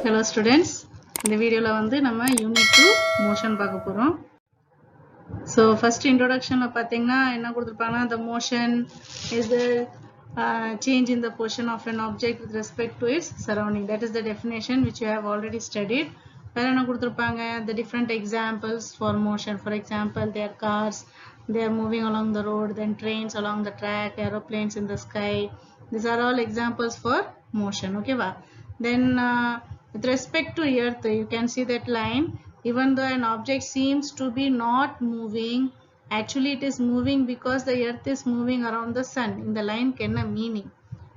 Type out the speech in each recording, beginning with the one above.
Hello students, இந்த வீடியோல வந்து நம்ம யூனிட் 2 மோஷன் பார்க்க போறோம். So first introductionல பாத்தீங்கன்னா என்ன கொடுத்திருப்பாங்கன்னா the motion is the change in the position of an object with respect to its surrounding. That is the definition which you have already studied. வேற என்ன கொடுத்திருப்பாங்க the different examples for motion. For example, there are cars, they are moving along the road, then trains along the track, aeroplanes in the sky. These are all examples for motion. Okay, va? Then with respect to earth, you can see that line. Even though an object seems to be not moving, actually it is moving because the earth is moving around the sun. In the line kenna meaning?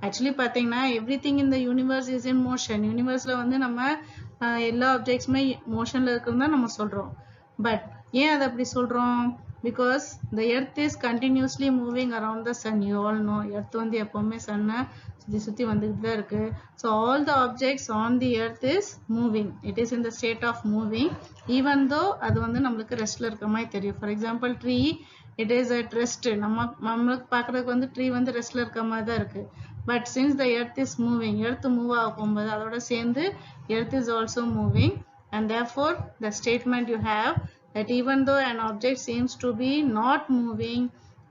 Actually பாத்தீங்கன்னா everything in the universe is in motion. Universeல வந்து நம்ம எல்லா objectsமே motionல இருக்குன்னு தான் நம்ம சொல்றோம். But ஏன் அதை அப்படி சொல்றோம்? Because the earth is continuously moving around the sun. You all know earth வந்து எப்பவுமே sunனை சுத்தி வந்துட்டு தான் இருக்கு. So all the objects on the earth is moving. It is in the state of moving, even though அது வந்து நம்மளுக்கு ரெஸ்ட்ல இருக்க மாதிரி தெரியும். For example, tree, it is at rest. நம்மளுக்கு பார்க்கறதுக்கு வந்து tree வந்து ரெஸ்ட்ல இருக்க மாதிரி தான் இருக்கு. But since the earth is moving, earth move ஆகும்போது அதோட சேர்ந்து earth is also moving, and therefore the statement you have that even though an object seems to be not moving,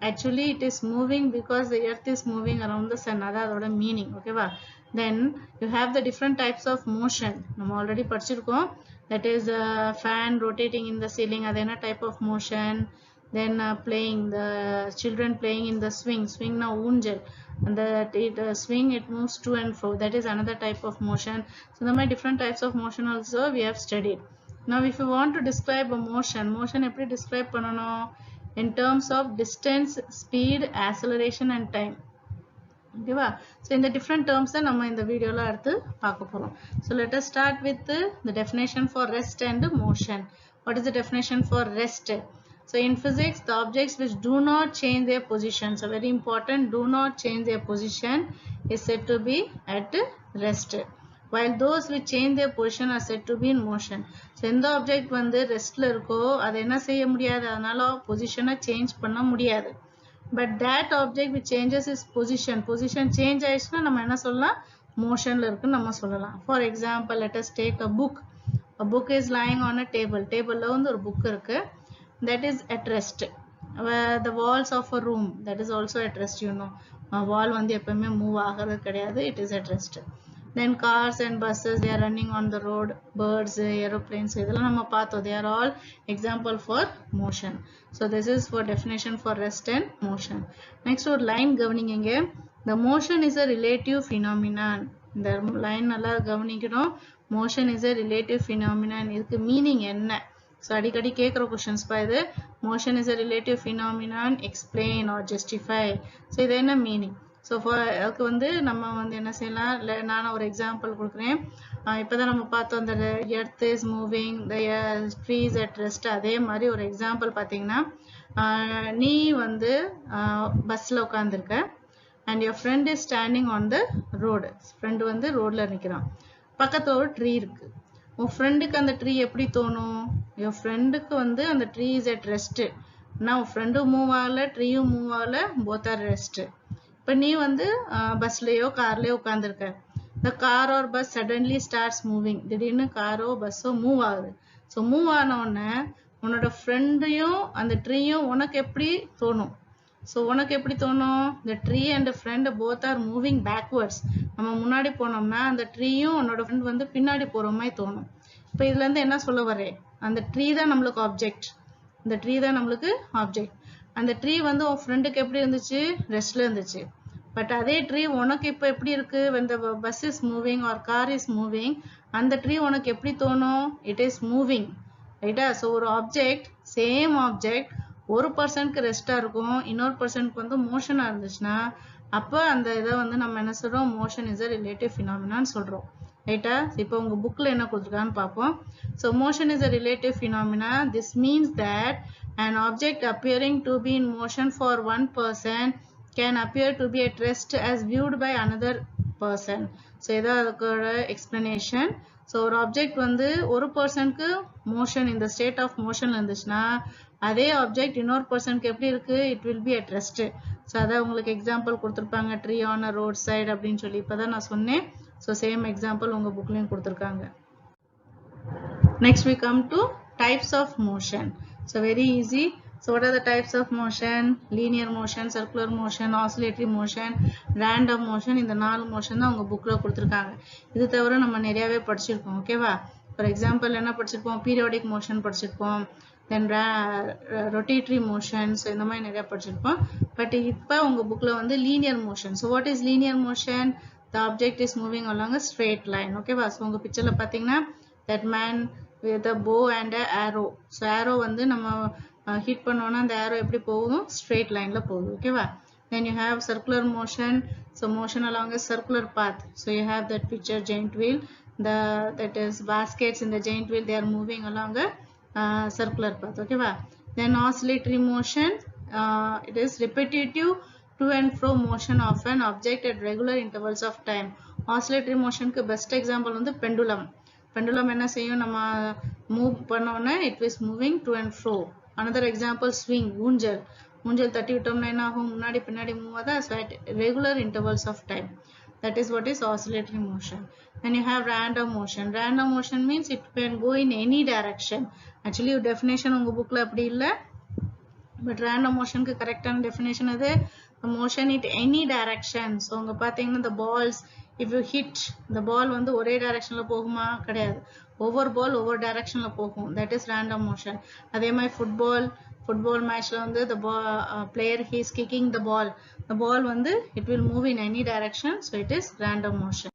actually it is moving because the earth is moving around the sun. That's meaning. Okay va? Then you have the different types of motion. We already படிச்சிருக்கோம். That is fan rotating in the ceiling, adena type of motion. Then playing, the children playing in the swing na ஊஞ்சல், and the swing, it moves to and fro. That is another type of motion. So there are different types of motion also we have studied. Now if you want to describe a motion எப்படி describe பண்ணணும்? In terms of distance, speed, acceleration and time. Okay va? So in the different terms தான் நம்ம இந்த வீடியோல அடுத்து பார்க்க போறோம். So let us start with the definition for rest and motion. What is the definition for rest? So in physics, the objects which do not change their position, so very important, do not change their position, is said to be at rest, while those which change their position are said to be in motion. So எந்த object வந்து ரெஸ்ட்ல இருக்கோ அதை என்ன செய்ய முடியாது, அதனால பொசிஷனை change பண்ண முடியாது. But that object which changes its position change ஆயிடுச்சுன்னா நம்ம என்ன சொல்லலாம், motionல இருக்குன்னு நம்ம சொல்லலாம். For example, let us take a book. A book is lying on a table. Tableல வந்து ஒரு book இருக்கு, that is at rest. The walls of a room, that is also at rest. You know, wall வந்து எப்பவுமே move ஆகிறது கிடையாது, it is at rest. Then cars and buses, they are running on the road. Birds, aeroplanes, இதெல்லாம் நம்ம பார்த்தோம். They are all example for motion. So this is for definition for rest and motion. Next ஒரு line கவனிங்க. The motion is a relative phenomenon. இந்த line நல்லா கவனிக்கணும். Motion is a relative phenomenon. இதுக்கு meaning என்ன? So அடிக்கடி கேட்குற questions பா இது. Motion is a relative phenomenon, explain or justify. So இது என்ன meaning? So அதுக்கு வந்து நம்ம வந்து என்ன செய்யலாம், நான் ஒரு எக்ஸாம்பிள் கொடுக்குறேன். இப்போதான் நம்ம பார்த்தோம் அந்த earth is moving, the tree is at rest. அதே மாதிரி ஒரு எக்ஸாம்பிள் பார்த்தீங்கன்னா, நீ வந்து பஸ்ஸில் உட்காந்துருக்க and your friend is standing on the road. Friend வந்து ரோட்ல நிற்கிறான், பக்கத்தில் ஒரு ட்ரீ இருக்கு. உன் ஃப்ரெண்டுக்கு அந்த ட்ரீ எப்படி தோணும்? your ஃப்ரெண்டுக்கு வந்து அந்த ட்ரீ is at rest. நான் உன் ஃப்ரெண்டும் மூவ் ஆகலை, ட்ரீயும் மூவ் ஆகலை, both are rest. இப்போ நீ வந்து பஸ்லயோ கார்லயோ உட்காந்துருக்க. the car or bus suddenly starts moving. திடீர்னு காரோ பஸ்ஸோ மூவ் ஆகுது. ஸோ மூவ் ஆன உடனே உன்னோட ஃப்ரெண்டையும் அந்த ட்ரீயும் உனக்கு எப்படி தோணும்? ஸோ உனக்கு எப்படி தோணும்? the tree and the friend both are moving backwards. நம்ம முன்னாடி போனோம்னா அந்த ட்ரீயும் உன்னோட ஃப்ரெண்ட் வந்து பின்னாடி போற மாதிரி தோணும். இப்போ இதுல இருந்து என்ன சொல்ல வரேன், அந்த ட்ரீ தான் நம்மளுக்கு ஆப்ஜெக்ட், இந்த ட்ரீ தான் நம்மளுக்கு ஆப்ஜெக்ட். அந்த ட்ரீ வந்து உன் ஃப்ரெண்டுக்கு எப்படி இருந்துச்சு, ரெஸ்ட்ல இருந்துச்சு. பட் அதே ட்ரீ உனக்கு இப்போ எப்படி இருக்கு, when the bus is moving or car is moving, அந்த ட்ரீ உனக்கு எப்படி தோணும், it is moving, ரைட்டா? ஸோ ஒரு ஆப்ஜெக்ட், சேம் ஆப்ஜெக்ட் ஒரு பர்சனுக்கு ரெஸ்டா இருக்கும், இன்னொரு பர்சனுக்கு வந்து மோஷனா இருந்துச்சுன்னா அப்போ அந்த இதை வந்து நம்ம என்ன சொல்றோம், மோஷன் இஸ் அ ரிலேட்டிவ் ஃபினாமினான்னு சொல்றோம், ரைட்டா? இப்போ உங்க புக்ல என்ன கொடுத்துருக்கான்னு பார்ப்போம். So motion is a relative phenomena. This means that an object appearing to be in motion for one person can appear to be at rest as viewed by another person. So இதான் அதுக்கோட explanation. So ஒரு object வந்து ஒரு பர்சனுக்கு motion, இந்த state of மோஷன்ல இருந்துச்சுன்னா அதே object இன்னொரு பர்சனுக்கு எப்படி இருக்கு, it will be at rest. So அதான் உங்களுக்கு எக்ஸாம்பிள் கொடுத்துருப்பாங்க, tree on a road side அப்படின்னு சொல்லி. இப்போதான் நான் சொன்னேன். ஸோ சேம் எக்ஸாம்பிள் உங்க புக்லையும் கொடுத்துருக்காங்க. Next we come to types of motion. So very easy. So what are the types of motion? Linear motion, circular motion, oscillatory motion, random motion. இந்த 4 motion தான் உங்க bookல கொடுத்திருக்காங்க. இது தவிர நம்ம நிறையவே படிச்சிருக்கோம். ஓகேவா? For example என்ன படிச்சிருப்போம்? Periodic motion படிச்சிருப்போம். Then rotatory motion. So இந்த மாதிரி நிறைய படிச்சிருப்போம். But இப்போ உங்க bookல வந்து linear motion. So what is linear motion? The object is moving along a straight line. ஓகேவா? So உங்க pictureல பாத்தீங்கன்னா that man with a bow and a arrow. So arrow வந்து நம்ம hit பண்ணோம்னா அந்த arrow எப்படி போகும்? Straight lineல போகும். ஓகேவா? Then you have circular motion. So motion along a circular path. So you have that picture giant wheel. That is baskets in the giant wheel. They are moving along a circular path. ஓகேவா? Then oscillatory motion. It is repetitive to and fro motion of an object at regular intervals of time. Oscillatory motion க்கு best example வந்து pendulum. Pendulum என்ன செய்யும்? நம்ம move பண்ணோம்னா it is moving to and fro. Another example swing, ஊஞ்சல். ஊஞ்சல் தட்டி விட்டோம்னா என்ன ஆகும்? முன்னாடி பின்னாடி move ஆதா? So at regular intervals of time. That is what is oscillatory motion. Then you have random motion. Random motion means it can go in any direction. Actually definition உங்க bookல அப்படி இல்ல. But random motion க்கு கரெக்டான definition அது motion in any direction. So உங்க பாத்தீங்கன்னா the balls, if you hit the ball வந்து ஒரே directionல போகுமா? கிடையாது. ஒவ்வொரு ball ஒவ்வொரு directionல போகும். That is random motion. அதே மாதிரி football matchல வந்து the player he is kicking the ball. The ball வந்து it will move in any direction. So it is random motion.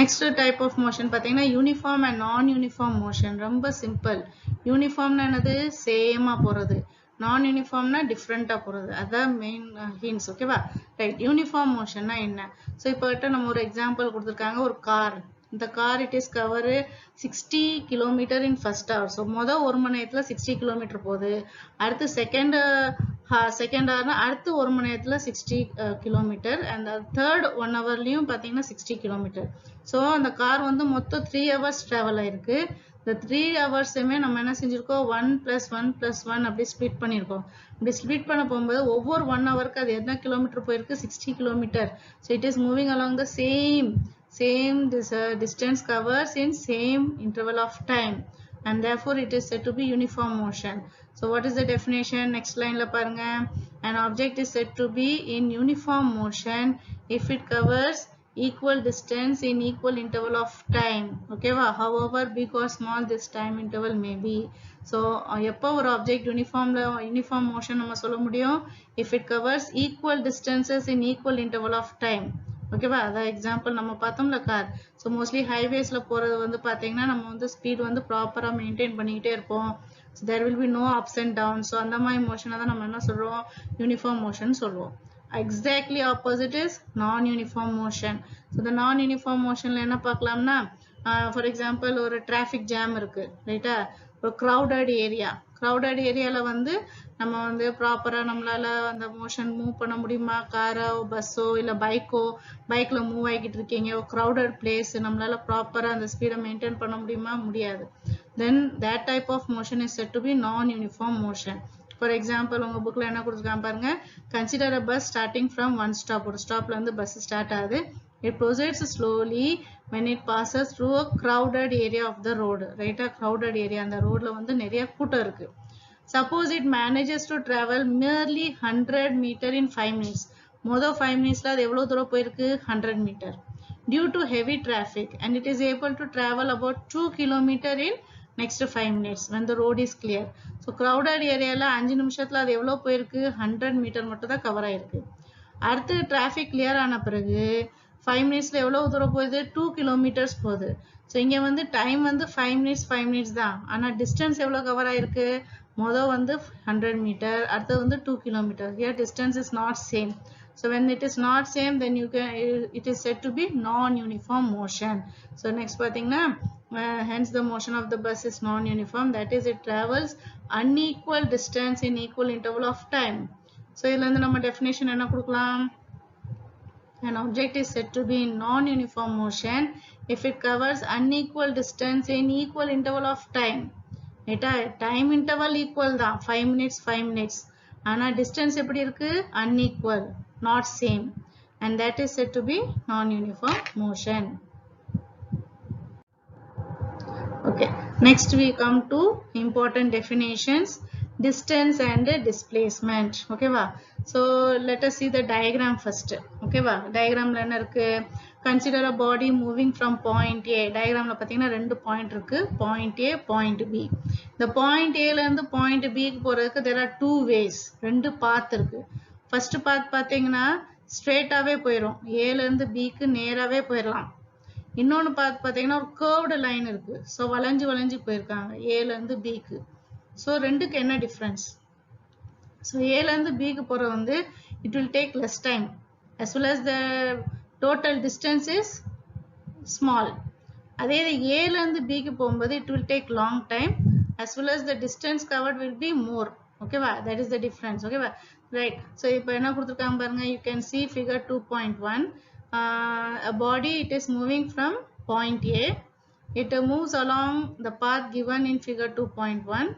Next type of motion பாத்தீங்கன்னா uniform and non-uniform motion. ரொம்ப simple. Uniform என்னது? சேமா போறது. Non-uniform different போறது. அதான் main hints. ஓகேவா? Right. Uniform motion என்ன? So இப்போ நம்ம ஒரு example கொடுத்திருக்காங்க ஒரு car. இந்த car it is cover 60 km in first hour. So ஒரு மணி நேரத்துல 60 km போகுது. அடுத்து second hourனா அடுத்து ஒரு மணி நேரத்துல 60 km and third 1 hourலயும் பாத்தீங்கன்னா 60 km. So அந்த car வந்து மொத்தம் 3 hours travel ஆயிருக்கு. இந்த 3 ஹவர்ஸுமே நம்ம என்ன செஞ்சிருக்கோம்? 1 + 1 + 1 அப்படி ஸ்ப்ளிட் பண்ணியிருக்கோம். இப்படி ஸ்ப்ளிட் பண்ண போகும்போது ஒவ்வொரு 1 ஹவருக்கு அது என்ன கிலோமீட்டர் போயிருக்கு? 60 kilometre. So it is moving along the same distance covers in same interval of time. And therefore it is said to be uniform motion. So what is the definition? Next line la parunga. An object is said to be in uniform motion if it covers equal distance in equal interval of time. Okay va? However big or small this time interval may be. So எப்போ ஒரு object uniform motion நம்ம சொல்ல முடியும்? If it covers equal distances in equal interval of time. Okay va? அத example நம்ம பார்த்தோம்ல car. So mostly highwaysல போறது வந்து பாத்தீங்கன்னா நம்ம வந்து ஸ்பீட் வந்து ப்ராப்பரா மெயின்டைன் பண்ணிக்கிட்டே இருப்போம். So there will be no ups and downs. So அந்த மாதிரி மோஷனை தான் நம்ம என்ன சொல்றோம்? யூனிஃபார்ம் மோஷன் சொல்லுவோம். Exactly opposite is non-uniform motion. So the non-uniform motionல என்ன பார்க்கலாம்னா for example ஒரு traffic jam இருக்கு ரைட்டா? ஒரு crowded ஏரியால வந்து நம்ம வந்து ப்ராப்பரா நம்மளால அந்த மோஷன் மூவ் பண்ண முடியுமா? காரோ பஸ்ஸோ இல்ல பைக்ல மூவ் ஆகிட்டு இருக்கீங்க ஒரு crowded place நம்மளால ப்ராப்பரா அந்த ஸ்பீடை மெயின்டைன் பண்ண முடியுமா? முடியாது. Then that type of motion is said to be non-uniform motion. For example உங்க bookல என்ன கொடுத்திருக்காங்க பாருங்க. Consider a bus starting from one stop. ஒரு ஸ்டாப்ல இருந்து பஸ் ஸ்டார்ட் ஆகுது. It proceeds slowly when it passes through a crowded area of the road. ரைட்டா? crowded area அந்த ரோட்ல வந்து நிறைய கூட்டம் இருக்கு. Suppose it manages to travel merely 100 meter in 5 minutes. மொதல் 5 minutesல அது எவ்வளவு தூரம் போயிருக்கு? 100 meter. Due to heavy traffic and it is able to travel about 2 kilometer in next 5 minutes when the road is clear. So crowded areaல 5 நிமிஷத்துல அது எவ்வளவு போயிருக்கு? 100 meter மட்டும் தான் கவர் ஆயிருக்கு. அடுத்து traffic clear ஆன பிறகு 5 minutesல எவ்வளவு தூரம் போகுது? 2 kilometers போகுது. So இங்க வந்து டைம் வந்து 5 minutes தான். ஆனா distance எவ்வளவு கவர் ஆயிருக்கு? மொதல் வந்து 100 meter, அடுத்து வந்து 2 kilometer. Here distance is not same. So when it is not same, then it is said to be non-uniform motion. So next பாத்தீங்கன்னா hence the motion of the bus is non-uniform. That is it travels unequal distance in equal interval of time. So இதுல இருந்து நம்ம definition என்ன கொடுக்கலாம்? An object is said to be in non-uniform motion if it covers unequal distance in equal interval of time. Time interval equal தான் 5 minutes. ஆனா distance எப்படி இருக்கு? Unequal, not same. And that is said to be non-uniform motion. Okay. Next we come to important definitions, distance and displacement. Okay va? So let us see the diagram first. Okay va? Diagram la enna irukku, consider a body moving from point A. Diagram la pathina rendu point irukku, point A, point B. The point A la irundhu point B ku poradhukku there are two ways, rendu path irukku. First path pathina straight ave poirum, A la irundhu B ku நேராவே போயிரலாம். இன்னொன்னு பாத்தீங்கன்னா ஒரு curved line இருக்கு. So வளைஞ்சு வளைஞ்சு போயிருக்காங்க ஏல இருந்து பிக்கு. ஸோ ரெண்டுக்கு என்ன டிஃபரன்ஸ்? ஸோ ஏல இருந்து பிக்கு போற வந்து it will take less time as well as the total distance is small. அதே ஏல இருந்து பிக்கு போகும்போது it will take long time as well as the distance covered will be more. ஓகேவா? that is the difference. ஓகேவா? Right. So இப்போ என்ன கொடுத்துருக்காங்க பாருங்க, you can see figure 2.1. A body, it is moving from point A. It moves along the path given in figure 2.1.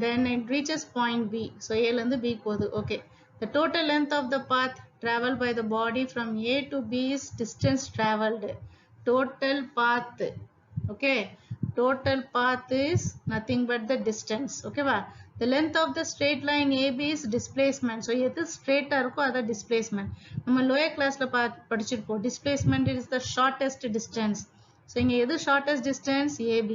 Then it reaches point B. So A la irundhu B போகுது. Okay. The total length of the path traveled by the body from A to B is distance traveled. Total path. Okay. Total path is nothing but the distance. Okay va? The length of the straight line AB is displacement. So எது straight இருக்கோ அத displacement. நம்ம lower classல படிச்சிருப்போம். Displacement is the shortest distance. So இங்க எது shortest distance? AB.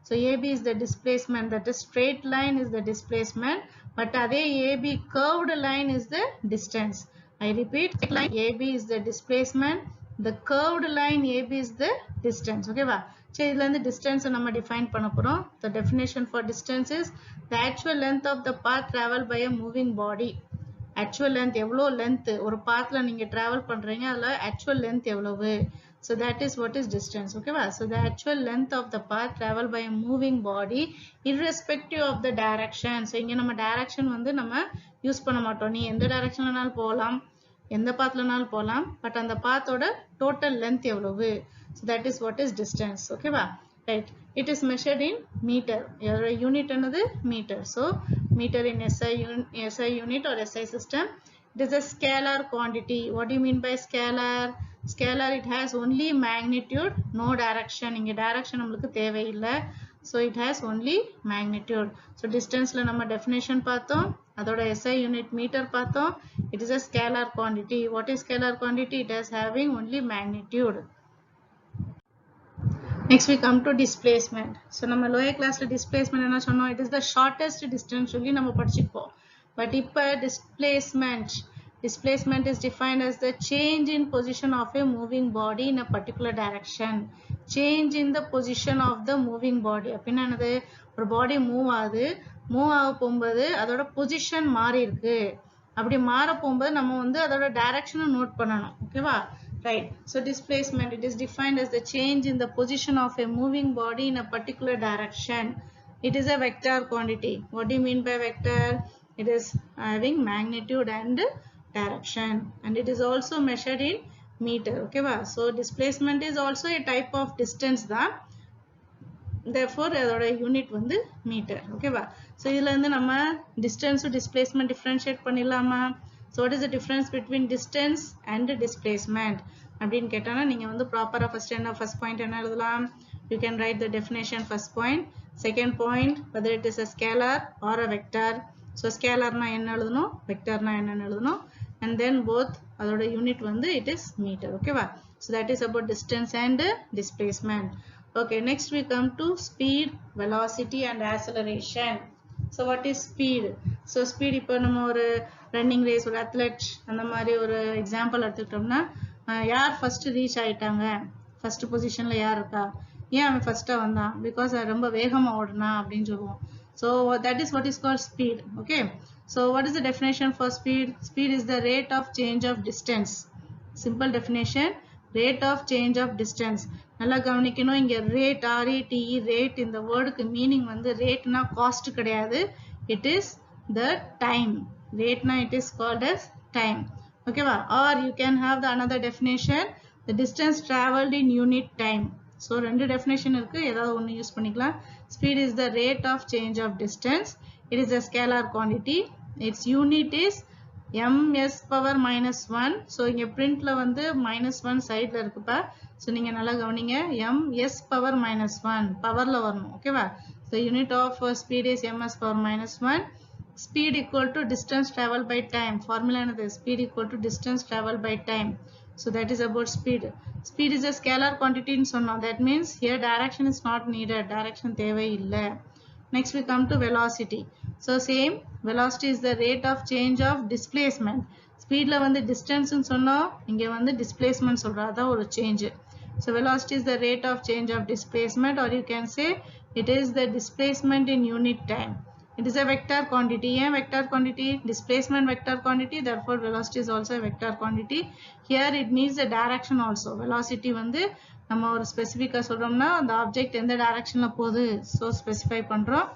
So AB is the displacement. That is straight line is the displacement. But அதே AB curved line is the distance. I repeat, line AB is the displacement. The curved line AB is the distance. Okay va? சரி, இதுல இருந்து distance நம்ம define பண்ண போறோம். The definition for distance is the actual length of the path traveled by a moving body. Actual length எவ்வளோ length ஒரு pathல நீங்க travel பண்றீங்க, அதுல actual length எவ்வளவு. So that is what is distance. Okay va? So the actual length of the path traveled by a moving body irrespective of the direction. So இங்க நம்ம direction வந்து நம்ம யூஸ் பண்ண மாட்டோம். நீ எந்த directionலனாலும் போகலாம், எந்த பாத்லனாலும் போகலாம், பட் அந்த பாத்தோட டோட்டல் லென்த் எவ்வளவு. So that is what is distance. Okay va? Right. It is measured in meter. Unit என்னது? meter. So meter in SI unit or SI system. It is a scalar quantity. What do you mean by scalar? Scalar, it has only magnitude, no direction. இங்க direction நமக்கு தேவையில்லை. So it has only magnitude. So distanceல நம்ம definition பார்த்தோம், அதோட SI unit meter பார்த்தோம். It is a scalar quantity. What is scalar quantity? It is having only magnitude. Next we come to displacement. So நம்ம lower classல displacement என்ன சொன்னோம்? It is the shortest distance சொல்லி நம்ம படிச்சிருப்போம். But இப்ப displacement is defined as the change in position of a moving body in a particular direction. Change in the position of the moving body. அப்படின்னா என்னது? ஒரு body move ஆகுது, move ஆக போகும்போது அதோட பொசிஷன் மாறி இருக்கு. அப்படி மாற போகும்போது நம்ம வந்து அதோட டைரக்ஷனை நோட் பண்ணணும். ஓகேவா? Right. So displacement, it is defined as the change in the position of a moving body in a particular direction. It is a vector quantity. What do you mean by vector? It is having magnitude and direction, and it is also measured in meter. Okay va? So displacement is also a type of distance da. Therefore அதோட unit வந்து metre. ஓகேவா? So இதுல இருந்து நம்ம distance displacement differentiate பண்ணிடலாமா? So what is the difference between distance and displacement? அப்படின்னு கேட்டானா நீங்க வந்து ப்ராப்பரா ஃபர்ஸ்ட் பாயிண்ட் என்ன எழுதலாம்? You can write the definition first point. Second point, whether it is a scalar or a vector. So scalarனா என்ன எழுதணும், vectorனா என்னன்னு எழுதணும். And then both அதோட யூனிட் வந்து it is meter. ஓகேவா? So that is about distance and displacement. Okay, next we come to speed, velocity and acceleration. So what is speed? So speed, இப்போ நம்ம ஒரு ரன்னிங் ரேஸ், ஒரு athlete அந்த மாதிரி ஒரு எக்ஸாம்பிள் எடுத்துக்கிட்டோம்னா, யார் ஃபர்ஸ்ட் ரீச் ஆயிட்டாங்க, ஃபர்ஸ்ட் பொசிஷன்ல யார் இருக்கா, ஏன் அவன் ஃபர்ஸ்டா வந்தான், பிகாஸ் ரொம்ப வேகமா ஓடுனா அப்படின்னு சொல்லுவோம். So that is what is called speed. Okay, so what is the definition for speed? Speed is the rate of change of distance. Simple definition, rate of change of distance. நல்லா கவனிக்கணும், இங்க rate, RATE, rate, இந்த வேர்டுக்கு meaning வந்து ரேட்னா cost கிடையாது, it is the time. Rateனா it is called as time. Okay va? Or you can have the another definition, the distance traveled in unit time. So ரெண்டு definition இருக்கு, ஏதாவது ஒன்னு use பண்ணிக்கலாம். Speed is the rate of change of distance. It is a scalar quantity. Its unit is ms power minus 1. So இங்க printல வந்து minus 1 sideல இருக்குப்பா. So நீங்க நல்லா கவனிங்க. ms power minus 1 பவர்ல வரணும். ஓகேவா? So unit of speed is ms power minus 1. Speed equal to distance traveled by time. Formula என்னது? Speed equal to distance traveled by time. So that is about speed. Speed is a scalar quantity in சொன்னோம். That means here direction is not needed. Direction தேவை இல்ல. Next we come to velocity. So same, velocity is the rate of change of displacement. Speed la வந்து distance னு சொன்னோம், இங்க வந்து displacement சொல்றோம், அதான் ஒரு change. So velocity is the rate of change of displacement, or you can say it is the displacement in unit time. It is a vector quantity. ஏன் vector quantity? Displacement vector quantity, therefore velocity is also a vector quantity. Here it needs the direction also. Velocity வந்து நம்ம ஒரு ஸ்பெசிஃபிக்கா சொல்றோம்னா அந்த object எந்த டைரக்ஷன்ல போகுது so ஸ்பெசிஃபை பண்றோம்.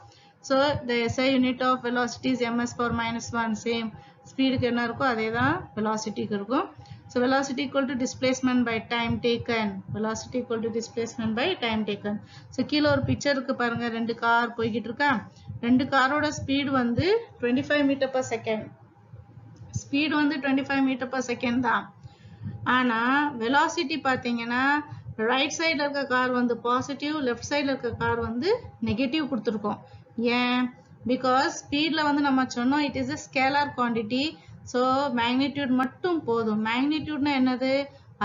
So the SI unit of velocity is ms power minus 1. Same ஸ்பீடுக்கு என்ன இருக்கோ அதே தான் velocityக்கு இருக்கும். So velocity equal to displacement by time taken. Velocity equal to displacement by time taken. So கீழ ஒரு பிக்சர் இருக்கு பாருங்க, ரெண்டு கார் போய்கிட்டு இருக்கா. ரெண்டு காரோட ஸ்பீட் வந்து 25 மீட்டர் per second. ஸ்பீட் வந்து 25 மீட்டர் per second தான். ஆனா velocity பாத்தீங்கன்னா ரைட் சைடுல இருக்க கார் வந்து பாசிட்டிவ், லெஃப்ட் சைடுல இருக்க கார் வந்து நெகட்டிவ் கொடுத்துருக்கோம். ஏன்? பிகாஸ் ஸ்பீட்ல வந்து நம்ம சொன்னோம் it is a scalar quantity. So magnitude மட்டும் போதும். மேக்னிடியூட்னா என்னது?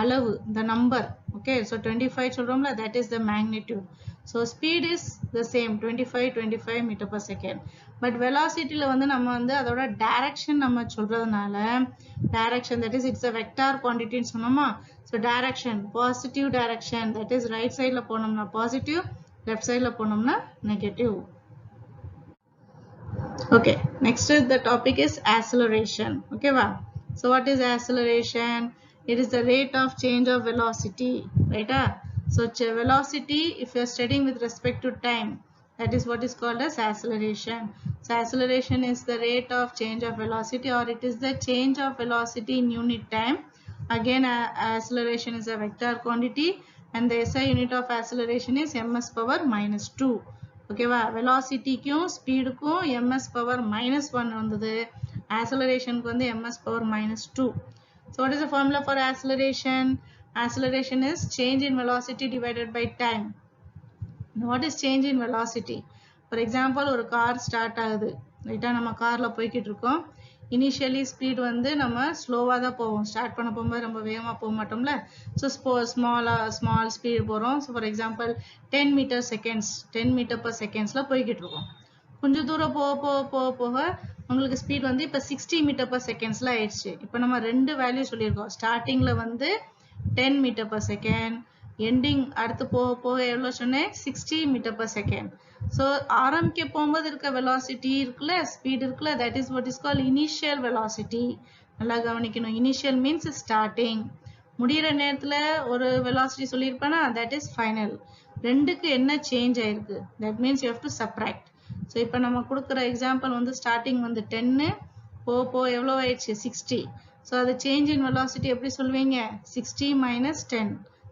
அளவு, the number. Okay, so 25 சொல்றோம்ல, that is the magnitude. So speed is the same 25 meter per second. But velocity ல வந்து நம்ம வந்து அதோட direction நம்ம சொல்றதுனால direction, that is it's a vector quantity ன்னு சொன்னோமா. So direction, positive direction, that is right side ல போனோம்னா positive, left side ல போனோம்னா negative. Okay, next the topic is acceleration. Okay va? So what is acceleration? It is the rate of change of velocity, right? So velocity, if you are studying with respect to time, that is what is called as acceleration. So acceleration is the rate of change of velocity, or it is the change of velocity in unit time. Again acceleration is a vector quantity, and the SI unit of acceleration is ms power minus 2. Okay va? Velocity க்கும் speed க்கும் ms power minus 1 வந்தது, acceleration க்கு வந்து ms power minus 2. So what is the formula for acceleration? Acceleration is change in velocity divided by time. What is change in velocity? For example, ஒரு car start ஆகுது, ரைட்டா? நம்ம கார்ல போய்கிட்டு இருக்கோம். இனிஷியலி ஸ்பீட் வந்து நம்ம ஸ்லோவா தான் போவோம். ஸ்டார்ட் பண்ண போகும்போது ரொம்ப வேகமா போக மாட்டோம்ல. ஸோ ஸ்மால் ஸ்பீட் போகிறோம். So for example 10 metre seconds 10 metre per செகண்ட்ஸில் போய்கிட்டு இருக்கோம். கொஞ்சம் தூரம் போக உங்களுக்கு ஸ்பீட் வந்து இப்போ 60 மீட்டர் per செகண்ட்ஸில் ஆயிடுச்சு. இப்போ நம்ம ரெண்டு வேல்யூ சொல்லியிருக்கோம். ஸ்டார்டிங்கில் வந்து 10 மீட்டர் per செகண்ட், எண்டிங் அடுத்து போக எவ்வளோ சொன்னேன்? 60 மீட்டர் per செகண்ட். ஸோ ஆரம்பிக்க போகும்போது இருக்க வெலாசிட்டி இருக்குல்ல, ஸ்பீட் இருக்குல்ல, that is what is call initial velocity. நல்லா கவனிக்கணும். Initial means starting. முடிகிற நேரத்தில் ஒரு வெலாசிட்டி சொல்லியிருப்பேன்னா தட் இஸ் ஃபைனல். ரெண்டுக்கு என்ன சேஞ்ச் ஆயிருக்கு? That means you have to subtract. So இப்போ நம்ம கொடுக்குற எக்ஸாம்பிள் வந்து ஸ்டார்டிங் வந்து 10, போக எவ்வளோ ஆயிடுச்சு? 60. ஸோ அது சேஞ்ச் இன் வெலாசிட்டி எப்படி சொல்லுவீங்க? 60 minus 10.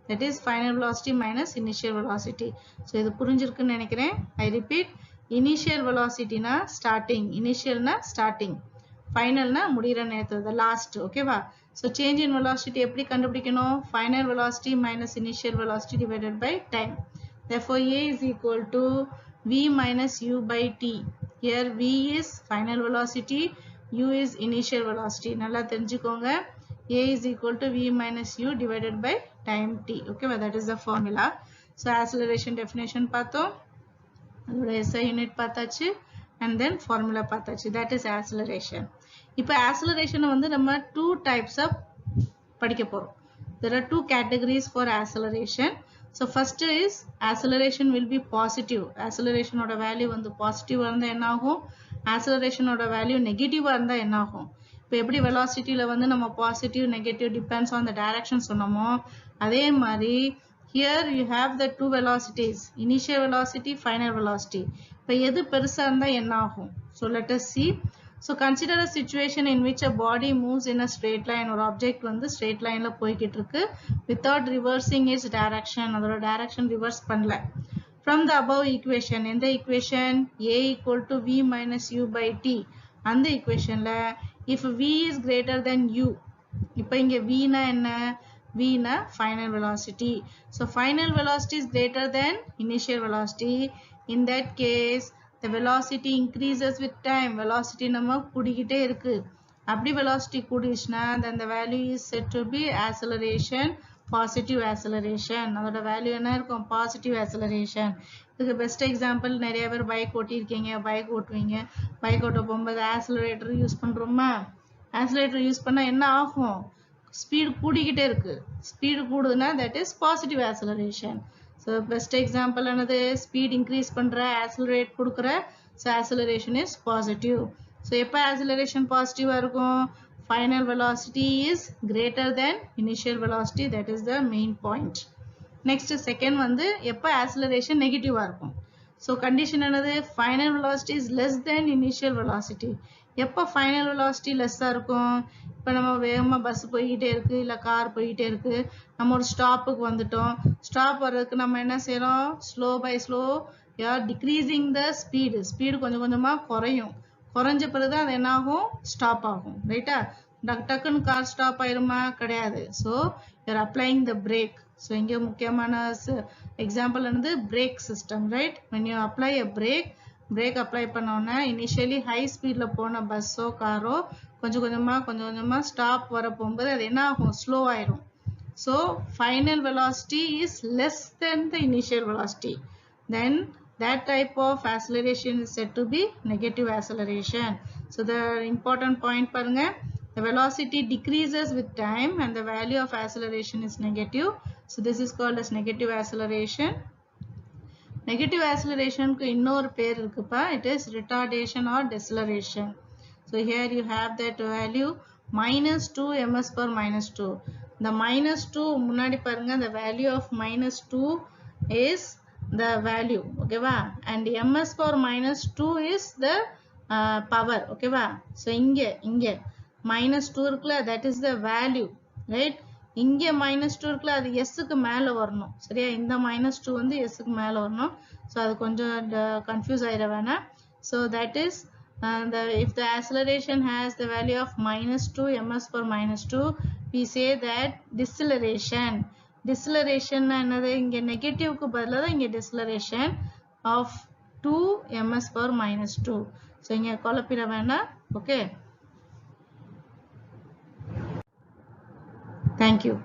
That is final velocity minus initial velocity. So இது புரிஞ்சிருக்குன்னு நினைக்கிறேன். I repeat, initial velocity na starting, initial na starting, final na முடிகிற நேரத்துல, the last. Okay வா? So change in velocity எப்படி கண்டுபிடிக்கணும்? Final velocity minus initial velocity divided by time. Therefore A is equal to V minus U by T. Here V is final velocity, U is initial velocity. நல்லா தெரிஞ்சுக்கோங்க. A is equal to V minus U divided by time t. Okay, well, that is the formula. So acceleration definition பார்த்தோம், அதோட SI unit பார்த்தாச்சு, and then formula பார்த்தாச்சு. That is acceleration. இப்போ acceleration வந்து நம்ம two types of படிக்க போறோம். There are two categories for acceleration. So first is acceleration will be positive. Acceleration ஓட value வந்து positive இருந்தா என்ன ஆகும்? Acceleration ஓட value negative இருந்தா என்ன ஆகும்? இப்போ எப்படி வெலாசிட்டியில் வந்து நம்ம positive negative depends on the direction சொன்னோமோ, அதே மாதிரி here you have the two velocities, initial velocity, final velocity. இப்போ எது பெருசாக இருந்தால் என்ன ஆகும்? So let us see. So consider a situation in which a body moves in a straight line. ஒரு ஆப்ஜெக்ட் வந்து ஸ்ட்ரெயிட் லைனில் போய்கிட்டு இருக்கு வித்தவுட் ரிவர்சிங் இட்ஸ் டைரக்ஷன். அதோட டைரக்ஷன் ரிவர்ஸ் பண்ணல. ஃப்ரம் த அபவ் ஈக்குவேஷன், எந்த equation? A equal to V minus U by T. அந்த ஈக்குவேஷனில் if v is greater than u. இப்போ இங்க v னா என்ன? v னா final velocity. So final velocity is greater than initial velocity. In that case, the velocity increases with time. Velocity நம்ம கூடிக்கிட்டே இருக்கு. அப்படி velocity கூடிச்சுனா then the value is said to be acceleration, positive acceleration. அதோட value என்ன இருக்கும்? Positive acceleration. இதுக்கு best example, நிறைய பேர் பைக் ஓட்டியிருக்கீங்க, பைக் ஓட்டுவீங்க, பைக் ஓட்ட போகும்போது ஆக்சிலரேட்டர் யூஸ் பண்ணுறோமா? ஆக்சிலரேட்டர் யூஸ் பண்ணால் என்ன ஆகும்? ஸ்பீடு கூடிக்கிட்டே இருக்கு. ஸ்பீடு கூடுதுன்னா that is positive acceleration. So best example என்னது? ஸ்பீட் இன்க்ரீஸ் பண்ணுற, ஆக்சிலரேட் கொடுக்குற, so acceleration is positive. So எப்போ ஆக்சிலரேஷன் பாசிட்டிவாக இருக்கும்? Final velocity is greater then initial velocity. That is the main point. Next second வந்து எப்போ acceleration நெகட்டிவாக இருக்கும்? ஸோ கண்டிஷன் என்னது? Final velocity is less than initial velocity. எப்போ ஃபைனல் வெலாசிட்டி லெஸ்ஸாக இருக்கும்? இப்போ நம்ம வேகமாக பஸ் போய்கிட்டே இருக்குது, இல்லை கார் போய்கிட்டே இருக்குது, நம்ம ஒரு ஸ்டாப்புக்கு வந்துட்டோம். ஸ்டாப் வர்றதுக்கு நம்ம என்ன செய்கிறோம்? ஸ்லோ பை ஸ்லோ யார் டிக்ரீசிங் த ஸ்பீடு. ஸ்பீடு கொஞ்சம் கொஞ்சமாக குறையும். குறைஞ்ச பிறகு தான் அது என்ன ஆகும்? ஸ்டாப் ஆகும். ரைட்டா? டக்குன்னு கார் ஸ்டாப் ஆயிருமா? கிடையாது. So you're applying the brake. So இங்கே முக்கியமான எக்ஸாம்பிள் என்னது? Brake system. Right? when you apply a brake, brake apply பண்ணோன்னா இனிஷியலி ஹை ஸ்பீடில் போன பஸ்ஸோ காரோ கொஞ்சம் கொஞ்சமாக ஸ்டாப் வர போகும்போது அது என்ன ஆகும்? ஸ்லோ ஆயிரும். So final velocity is less than the initial velocity. Then that type of acceleration is said to be negative acceleration. So the important point பாருங்க, the velocity decreases with time and the value of acceleration is negative. So this is called as negative acceleration. Negative acceleration க்கு இன்னொரு பேர் இருக்குப்பா. It is retardation or deceleration. So here you have that value minus 2 ms per minus 2. The minus 2 முன்னாடி பாருங்க, the value of minus 2 is the value. Okay வா? And ms per minus 2 is the power. Okay வா? So இங்கே minus 2 இருக்குல்ல, that is the value. Right? இங்கே minus 2 இருக்குல்ல, அது sக்கு மேலே வரணும். சரியா? இந்த minus 2 வந்து sக்கு மேலே வரணும். ஸோ அது கொஞ்சம் கன்ஃபியூஸ் ஆயிட வேணாம். So that is if the acceleration has the value of minus 2 ms per minus 2, we say that deceleration. Deceleration என்னது? இங்கே நெகட்டிவ்க்கு பதிலாக தான் இங்கே deceleration of 2 ms per minus 2. So இங்கே குழப்பிட வேணாம். Okay, thank you.